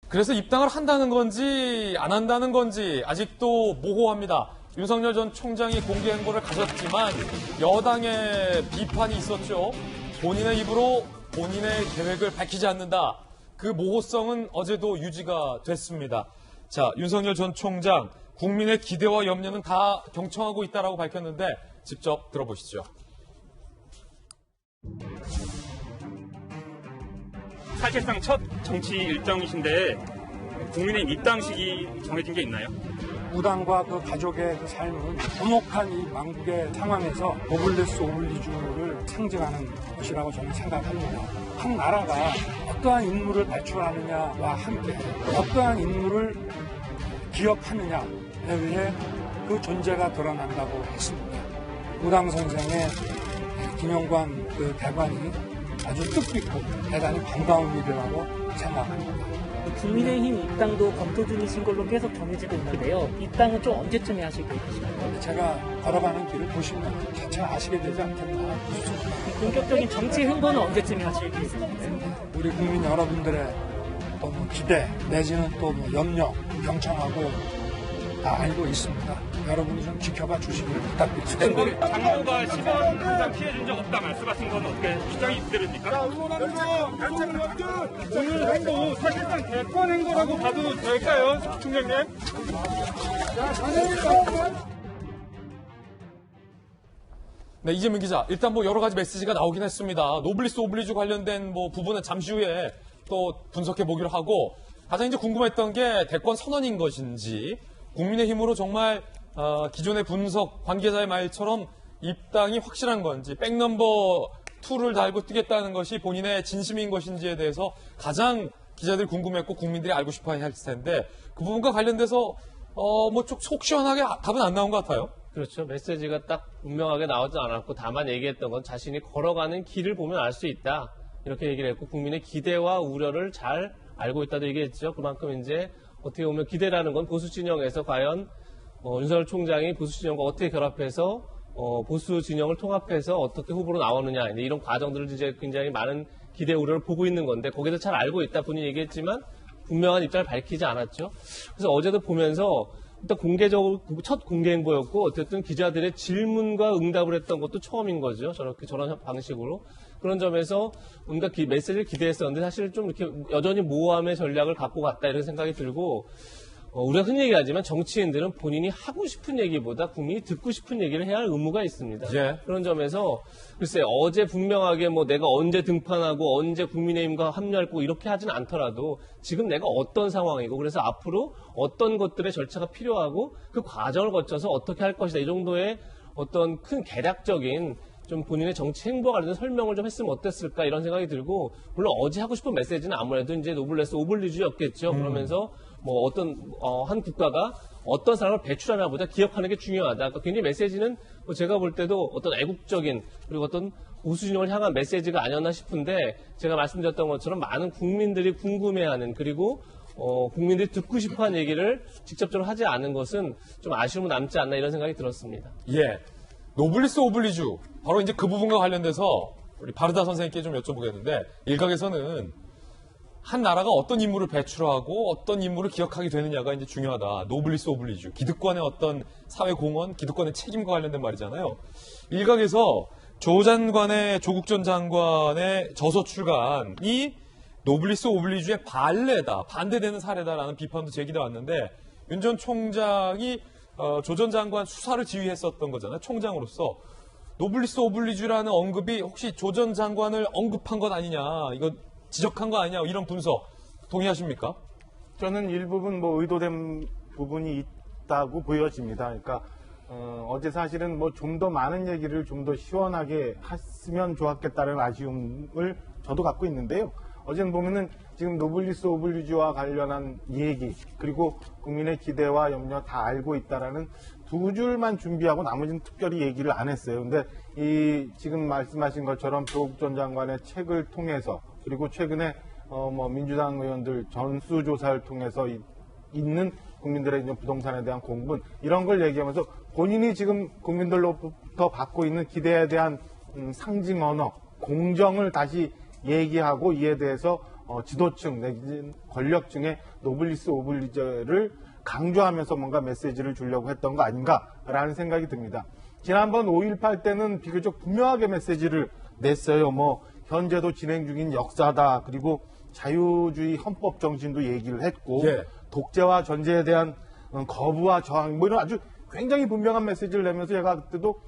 그래서 입당을 한다는 건지 안 한다는 건지 아직도 모호합니다. 윤석열 전 총장이 공개 행보를 가졌지만 여당의 비판이 있었죠. 본인의 입으로 본인의 계획을 밝히지 않는다. 그 모호성은 어제도 유지가 됐습니다. 자, 윤석열 전 총장, 국민의 기대와 염려는 다 경청하고 있다라고 밝혔는데 직접 들어보시죠. 사실상 첫 정치 일정이신데 국민의힘 입당식이 정해진 게 있나요? 무당과 그 가족의 그 삶은 엄혹한 이 망국의 상황에서 노블레스 오블리주를 상징하는 것이라고 저는 생각합니다. 한 나라가 어떠한 인물을 배출하느냐와 함께 어떠한 인물을 기억하느냐에 의해 그 존재가 드러난다고 했습니다. 무당 선생의 김영관 그 대관이 아주 뜻깊고 대단히 반가운 일이라고 생각합니다. 국민의힘 입당도 검토 중이신 걸로 계속 전해지고 있는데요. 입당은 좀 언제쯤에 하실 계획이신가요? 제가 걸어가는 길을 보시면 차차 아시게 되지 않겠나. 본격적인 정치 행보는 언제쯤에 하실 계획이신가요? 우리 국민 여러분들의 또 뭐 기대 내지는 또 뭐 염려, 경청하고 다 알고 있습니다. 여러분이 좀 지켜봐 주시기를 부탁드립니다. 장모가 10원 이상 피해준 적 없다 말씀하신 건 어떻게 주장이 그대로입니까? 오늘 행보 사실상 대권 행보라고 봐도 될까요, 총장님? 네, 이재명 기자. 일단 뭐 여러 가지 메시지가 나오긴 했습니다. 노블리스 오블리주 관련된 뭐 부분은 잠시 후에 또 분석해 보기로 하고 가장 이제 궁금했던 게 대권 선언인 것인지 국민의힘으로 정말 기존의 분석 관계자의 말처럼 입당이 확실한 건지 백넘버 2를 달고 뛰겠다는 것이 본인의 진심인 것인지에 대해서 가장 기자들이 궁금했고 국민들이 알고 싶어야 할 텐데 그 부분과 관련돼서 뭐 좀 속 시원하게 답은 안 나온 것 같아요. 그렇죠. 메시지가 딱 분명하게 나오지 않았고 다만 얘기했던 건 자신이 걸어가는 길을 보면 알 수 있다. 이렇게 얘기를 했고 국민의 기대와 우려를 잘 알고 있다도 얘기했죠. 그만큼 이제 어떻게 보면 기대라는 건 보수 진영에서 과연 윤석열 총장이 보수 진영과 어떻게 결합해서 보수 진영을 통합해서 어떻게 후보로 나오느냐 이런 과정들을 이제 굉장히 많은 기대 우려를 보고 있는 건데 거기서 잘 알고 있다 본인이 얘기했지만 분명한 입장을 밝히지 않았죠. 그래서 어제도 보면서 일단 공개적으로 첫 공개 행보였고 어쨌든 기자들의 질문과 응답을 했던 것도 처음인 거죠. 저런 방식으로. 그런 점에서 뭔가 메시지를 기대했었는데 사실 좀 이렇게 여전히 모호함의 전략을 갖고 갔다 이런 생각이 들고 우리가 흔히 얘기하지만 정치인들은 본인이 하고 싶은 얘기보다 국민이 듣고 싶은 얘기를 해야 할 의무가 있습니다. 예. 그런 점에서 글쎄 어제 분명하게 뭐 내가 언제 등판하고 언제 국민의힘과 합류할 거 이렇게 하진 않더라도 지금 내가 어떤 상황이고 그래서 앞으로 어떤 것들의 절차가 필요하고 그 과정을 거쳐서 어떻게 할 것이다 이 정도의 어떤 큰 개략적인 좀 본인의 정치 행보와 관련된 설명을 좀 했으면 어땠을까 이런 생각이 들고 물론 어제 하고 싶은 메시지는 아무래도 이제 노블레스 오블리주였겠죠. 그러면서 뭐 어떤 한 국가가 어떤 사람을 배출하나 보다 기억하는 게 중요하다. 그러니까 굉장히 메시지는 뭐 제가 볼 때도 어떤 애국적인 그리고 어떤 보수 진영을 향한 메시지가 아니었나 싶은데 제가 말씀드렸던 것처럼 많은 국민들이 궁금해하는 그리고 국민들이 듣고 싶어하는 얘기를 직접적으로 하지 않은 것은 좀 아쉬움은 남지 않나 이런 생각이 들었습니다. 예. 노블리스 오블리주. 바로 이제 그 부분과 관련돼서 우리 바르다 선생님께 좀 여쭤보겠는데 일각에서는 한 나라가 어떤 인물을 배출하고 어떤 인물을 기억하게 되느냐가 이제 중요하다. 노블리스 오블리주. 기득권의 어떤 사회 공헌, 기득권의 책임과 관련된 말이잖아요. 일각에서 조국 전 장관의 저서 출간이 노블리스 오블리주의 반례다, 반대되는 사례다라는 비판도 제기돼 왔는데 윤 전 총장이 조 전 장관 수사를 지휘했었던 거잖아요. 총장으로서. 노블리스 오블리주라는 언급이 혹시 조 전 장관을 언급한 것 아니냐, 이거 지적한 거 아니냐, 이런 분석 동의하십니까? 저는 일부분 뭐 의도된 부분이 있다고 보여집니다. 그러니까 어제 사실은 뭐 좀 더 많은 얘기를 좀 더 시원하게 했으면 좋았겠다는 아쉬움을 저도 갖고 있는데요. 어제는 보면은 지금 노블리스 오블리주와 관련한 얘기 그리고 국민의 기대와 염려 다 알고 있다라는 두 줄만 준비하고 나머지는 특별히 얘기를 안 했어요. 근데 이 지금 말씀하신 것처럼 조국 전 장관의 책을 통해서 그리고 최근에 뭐 민주당 의원들 전수조사를 통해서 있는 국민들의 이제 부동산에 대한 공분 이런 걸 얘기하면서 본인이 지금 국민들로부터 받고 있는 기대에 대한 상징 언어, 공정을 다시 얘기하고 이에 대해서 지도층 내지 권력층의 노블리스 오블리주를 강조하면서 뭔가 메시지를 주려고 했던 거 아닌가라는 생각이 듭니다. 지난번 5.18 때는 비교적 분명하게 메시지를 냈어요. 뭐 현재도 진행 중인 역사다. 그리고 자유주의 헌법 정신도 얘기를 했고 예. 독재와 전제에 대한 거부와 저항 뭐 이런 아주 굉장히 분명한 메시지를 내면서 제가 그때도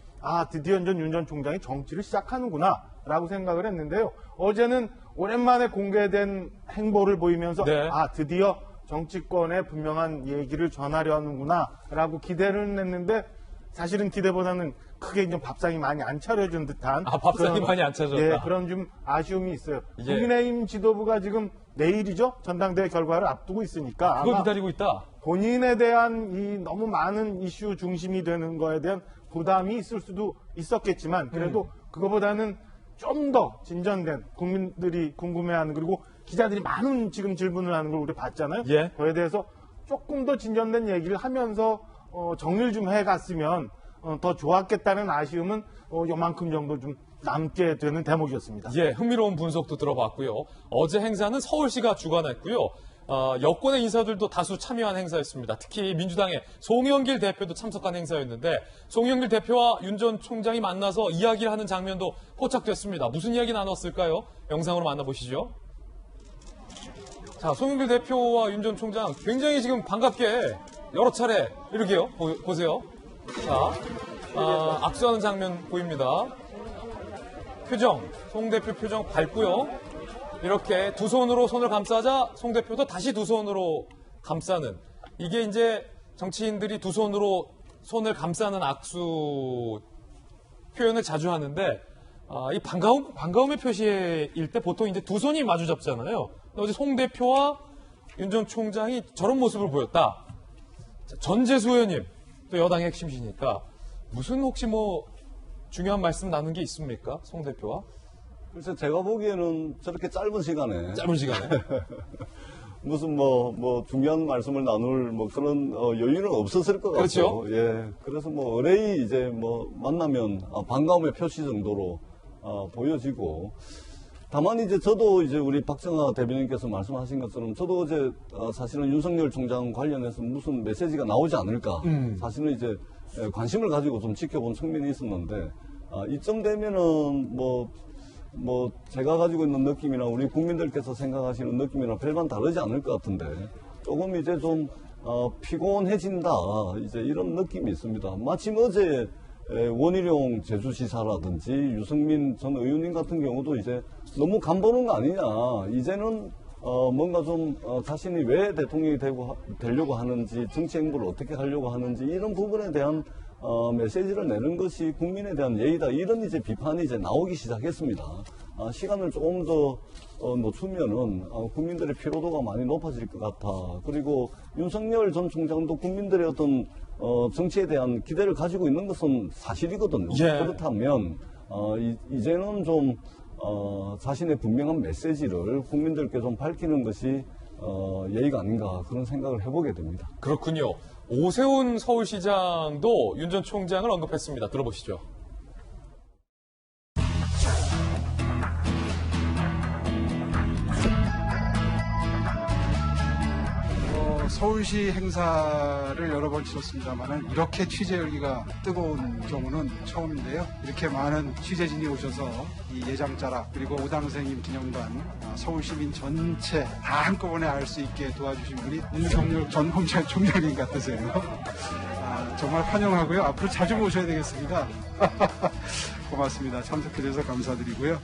드디어 윤 전 총장이 정치를 시작하는구나 라고 생각을 했는데요. 어제는 오랜만에 공개된 행보를 보이면서 네. 드디어 정치권에 분명한 얘기를 전하려 하는구나 라고 기대를 했는데 사실은 기대보다는 크게 좀 밥상이 많이 안 차려준 듯한 밥상이 많이 안 차려졌다. 예, 그런 좀 아쉬움이 있어요. 예. 국민의힘 지도부가 지금 내일이죠? 전당대회 결과를 앞두고 있으니까 그걸 아마 기다리고 있다. 본인에 대한 이 너무 많은 이슈 중심이 되는 거에 대한 부담이 있을 수도 있었겠지만 그래도 그거보다는 좀 더 진전된 국민들이 궁금해하는 그리고 기자들이 많은 지금 질문을 하는 걸 우리 봤잖아요. 예. 그에 대해서 조금 더 진전된 얘기를 하면서 정리를 좀 해갔으면 더 좋았겠다는 아쉬움은 요만큼 정도 좀 남게 되는 대목이었습니다. 예, 흥미로운 분석도 들어봤고요. 어제 행사는 서울시가 주관했고요. 여권의 인사들도 다수 참여한 행사였습니다. 특히 민주당의 송영길 대표도 참석한 행사였는데 송영길 대표와 윤 전 총장이 만나서 이야기를 하는 장면도 포착됐습니다. 무슨 이야기 나눴을까요? 영상으로 만나보시죠. 자, 송영길 대표와 윤 전 총장 굉장히 지금 반갑게 여러 차례 이렇게요. 보세요. 자, 악수하는 장면 보입니다. 표정, 송 대표 표정 밝고요. 이렇게 두 손으로 손을 감싸자 송 대표도 다시 두 손으로 감싸는 이게 이제 정치인들이 두 손으로 손을 감싸는 악수 표현을 자주 하는데 이 반가움의 표시일 때 보통 이제 두 손이 마주 잡잖아요. 어제 송 대표와 윤 전 총장이 저런 모습을 보였다. 자, 전재수 의원님 또 여당의 핵심이시니까 무슨 혹시 뭐 중요한 말씀 나눈 게 있습니까? 송 대표와? 그래서 제가 보기에는 저렇게 짧은 시간에 짧은 시간에 무슨 뭐 중요한 말씀을 나눌 뭐 그런 여유는 없었을 것 같아요. 그렇죠. 예. 그래서 뭐 의뢰이 이제 뭐 만나면 반가움의 표시 정도로 보여지고 다만 이제 저도 이제 우리 박정하 대변인께서 말씀하신 것처럼 저도 어제 사실은 윤석열 총장 관련해서 무슨 메시지가 나오지 않을까 사실은 이제 관심을 가지고 좀 지켜본 측면이 있었는데 이쯤 되면은 뭐 제가 가지고 있는 느낌이나 우리 국민들께서 생각하시는 느낌이랑 별반 다르지 않을 것 같은데 조금 이제 좀 피곤해진다 이제 이런 느낌이 있습니다. 마침 어제 원희룡 제주시사라든지 유승민 전 의원님 같은 경우도 이제 너무 간보는 거 아니냐. 이제는 뭔가 좀 자신이 왜 대통령이 되려고 하는지 정치 행보를 어떻게 하려고 하는지 이런 부분에 대한 메시지를 내는 것이 국민에 대한 예의다. 이런 이제 비판이 이제 나오기 시작했습니다. 시간을 조금 더 놓치면은 국민들의 피로도가 많이 높아질 것 같아. 그리고 윤석열 전 총장도 국민들의 어떤 정치에 대한 기대를 가지고 있는 것은 사실이거든요. 예. 그렇다면 이제는 좀 자신의 분명한 메시지를 국민들께 좀 밝히는 것이 예의가 아닌가 그런 생각을 해보게 됩니다. 그렇군요. 오세훈 서울시장도 윤 전 총장을 언급했습니다. 들어보시죠. 서울시 행사를 여러 번 치렀습니다만 이렇게 취재 열기가 뜨거운 경우는 처음인데요. 이렇게 많은 취재진이 오셔서 이 예장자락 그리고 오당생임 기념관 서울시민 전체 다 한꺼번에 알 수 있게 도와주신 분이 윤석열 전 검찰총장님 같으세요. 정말 환영하고요. 앞으로 자주 모셔야 되겠습니다. 고맙습니다. 참석해 주셔서 감사드리고요.